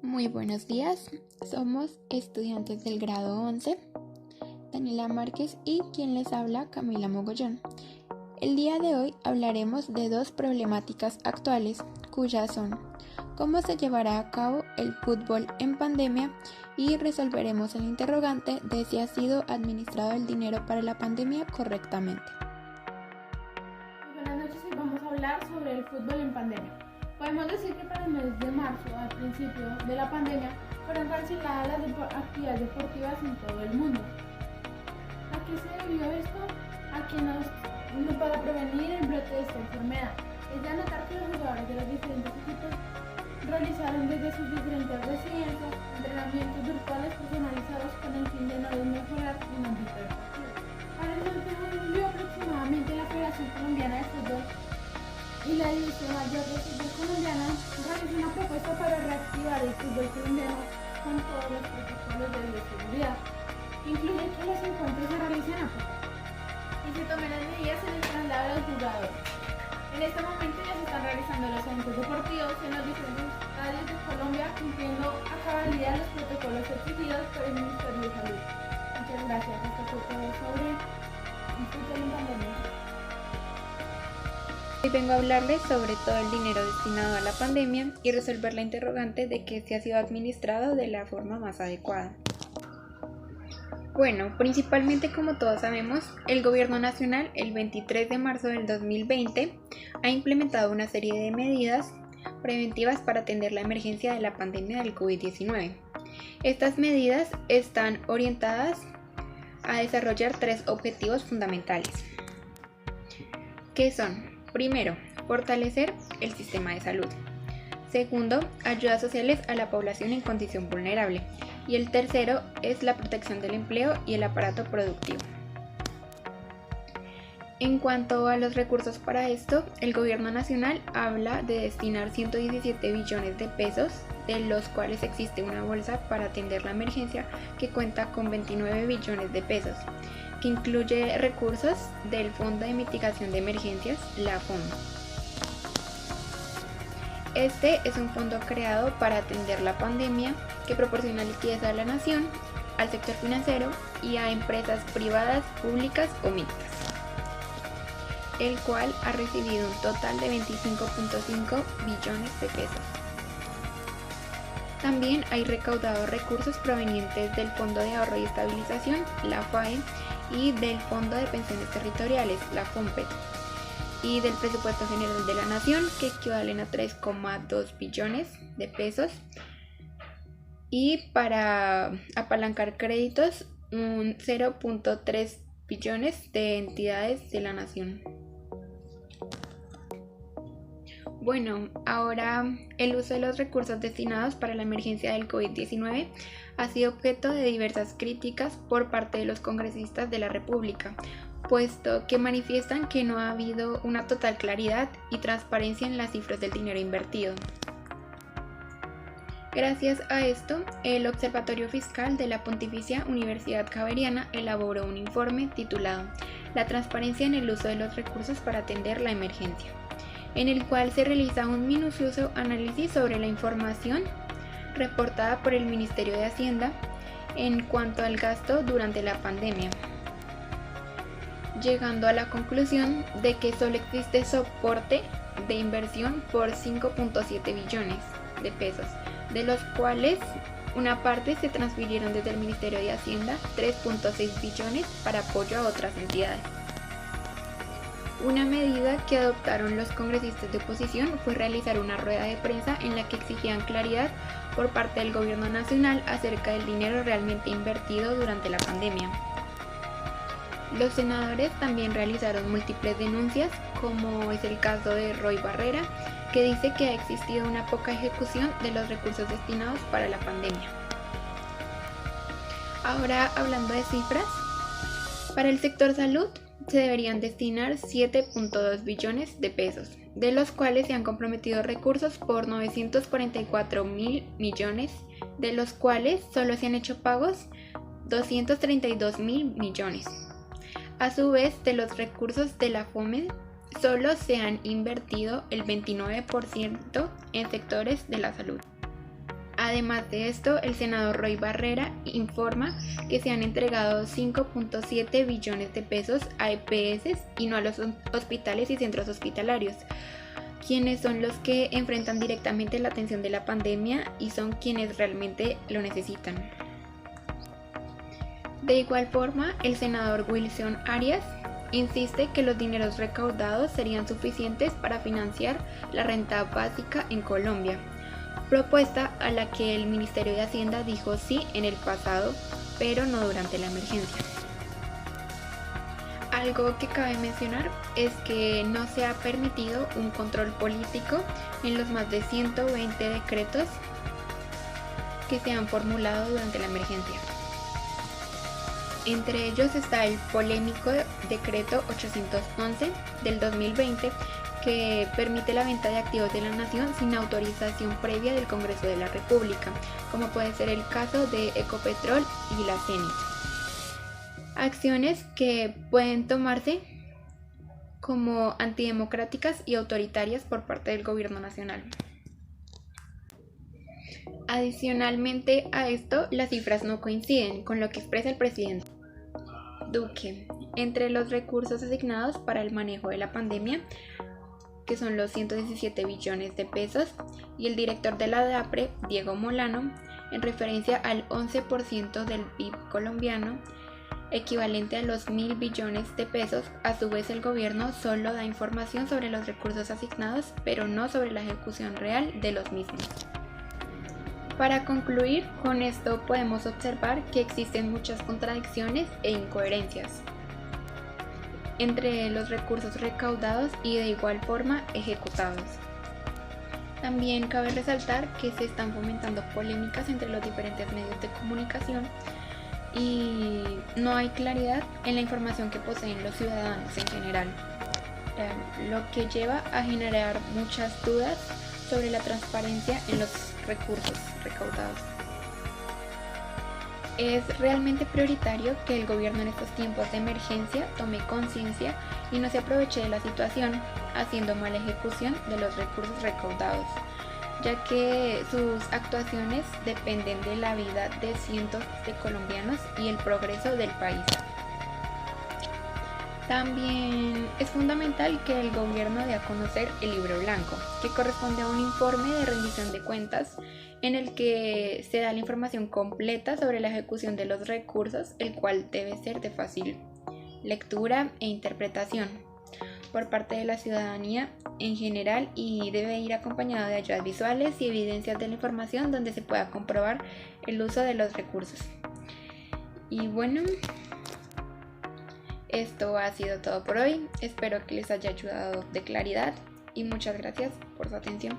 Muy buenos días, somos estudiantes del grado 11, Daniela Márquez y quien les habla, Camila Mogollón. El día de hoy hablaremos de dos problemáticas actuales, cuyas son cómo se llevará a cabo el fútbol en pandemia y resolveremos el interrogante de si ha sido administrado el dinero para la pandemia correctamente. Buenas noches y vamos a hablar sobre el fútbol en pandemia. Podemos decir que para el mes de marzo, al principio de la pandemia, fueron canceladas las actividades deportivas en todo el mundo. ¿A qué se debió esto? A que para prevenir el brote de esta enfermedad. Es de anotar que los jugadores de los diferentes equipos realizaron desde sus diferentes residencias entrenamientos virtuales personalizados con el fin de no desmejorar un ámbito deportivo. Para el 9 de julio aproximadamente la Federación Colombiana de Fútbol y la División Mayor de Fútbol Colombiana realizó una propuesta para reactivar el fútbol colombiano con todos los protocolos de bioseguridad, que incluye que los encuentros se realicen a puerta y se tomen las medidas en el traslado de los jugadores. En este momento ya se están realizando los eventos deportivos en los diferentes estadios de Colombia, cumpliendo a cabalidad los protocolos exigidos por el Ministerio de Salud. Muchas gracias. Esto fue todo sobre el fútbol en pandemia. Hoy vengo a hablarles sobre todo el dinero destinado a la pandemia y resolver la interrogante de que se ha sido administrado de la forma más adecuada. Bueno, principalmente como todos sabemos, el Gobierno Nacional el 23 de marzo del 2020 ha implementado una serie de medidas preventivas para atender la emergencia de la pandemia del COVID-19. Estas medidas están orientadas a desarrollar tres objetivos fundamentales, que son: primero, fortalecer el sistema de salud. Segundo, ayudas sociales a la población en condición vulnerable. Y el tercero es la protección del empleo y el aparato productivo. En cuanto a los recursos para esto, el Gobierno Nacional habla de destinar 117 billones de pesos, de los cuales existe una bolsa para atender la emergencia que cuenta con 29 billones de pesos, que incluye recursos del Fondo de Mitigación de Emergencias, la FOM. Este es un fondo creado para atender la pandemia que proporciona liquidez a la nación, al sector financiero y a empresas privadas, públicas o mixtas, el cual ha recibido un total de 25.5 billones de pesos. También hay recaudado recursos provenientes del Fondo de Ahorro y Estabilización, la FAE, y del Fondo de Pensiones Territoriales, la FOMPET, y del Presupuesto General de la Nación, que equivalen a 3,2 billones de pesos, y para apalancar créditos un 0.3 billones de entidades de la nación. Bueno, ahora el uso de los recursos destinados para la emergencia del COVID-19 ha sido objeto de diversas críticas por parte de los congresistas de la República, puesto que manifiestan que no ha habido una total claridad y transparencia en las cifras del dinero invertido. Gracias a esto, el Observatorio Fiscal de la Pontificia Universidad Javeriana elaboró un informe titulado La transparencia en el uso de los recursos para atender la emergencia, en el cual se realiza un minucioso análisis sobre la información reportada por el Ministerio de Hacienda en cuanto al gasto durante la pandemia, llegando a la conclusión de que solo existe soporte de inversión por 5.7 billones de pesos, de los cuales una parte se transfirieron desde el Ministerio de Hacienda, 3.6 billones para apoyo a otras entidades. Una medida que adoptaron los congresistas de oposición fue realizar una rueda de prensa en la que exigían claridad por parte del Gobierno Nacional acerca del dinero realmente invertido durante la pandemia. Los senadores también realizaron múltiples denuncias, como es el caso de Roy Barrera, que dice que ha existido una poca ejecución de los recursos destinados para la pandemia. Ahora, hablando de cifras, para el sector salud se deberían destinar 7.2 billones de pesos, de los cuales se han comprometido recursos por 944.000 millones, de los cuales solo se han hecho pagos 232.000 millones. A su vez, de los recursos de la FOMED, solo se han invertido el 29% en sectores de la salud. Además de esto, el senador Roy Barrera informa que se han entregado 5.7 billones de pesos a EPS y no a los hospitales y centros hospitalarios, quienes son los que enfrentan directamente la atención de la pandemia y son quienes realmente lo necesitan. De igual forma, el senador Wilson Arias insiste que los dineros recaudados serían suficientes para financiar la renta básica en Colombia, propuesta a la que el Ministerio de Hacienda dijo sí en el pasado, pero no durante la emergencia. Algo que cabe mencionar es que no se ha permitido un control político en los más de 120 decretos que se han formulado durante la emergencia. Entre ellos está el polémico decreto 811 del 2020, que permite la venta de activos de la nación sin autorización previa del Congreso de la República, como puede ser el caso de Ecopetrol y la Cenit. Acciones que pueden tomarse como antidemocráticas y autoritarias por parte del gobierno nacional. Adicionalmente a esto, las cifras no coinciden con lo que expresa el presidente Duque. Entre los recursos asignados para el manejo de la pandemia, que son los 117 billones de pesos, y el director de la DAPRE, Diego Molano, en referencia al 11% del PIB colombiano, equivalente a los 1.000 billones de pesos. A su vez, el gobierno solo da información sobre los recursos asignados, pero no sobre la ejecución real de los mismos. Para concluir, con esto podemos observar que existen muchas contradicciones e incoherencias entre los recursos recaudados y de igual forma ejecutados. También cabe resaltar que se están fomentando polémicas entre los diferentes medios de comunicación y no hay claridad en la información que poseen los ciudadanos en general, lo que lleva a generar muchas dudas sobre la transparencia en los recursos recaudados. Es realmente prioritario que el gobierno en estos tiempos de emergencia tome conciencia y no se aproveche de la situación haciendo mala ejecución de los recursos recaudados, ya que sus actuaciones dependen de la vida de cientos de colombianos y el progreso del país. También es fundamental que el gobierno dé a conocer el libro blanco, que corresponde a un informe de rendición de cuentas en el que se da la información completa sobre la ejecución de los recursos, el cual debe ser de fácil lectura e interpretación por parte de la ciudadanía en general y debe ir acompañado de ayudas visuales y evidencias de la información donde se pueda comprobar el uso de los recursos. Y bueno, esto ha sido todo por hoy. Espero que les haya ayudado de claridad y muchas gracias por su atención.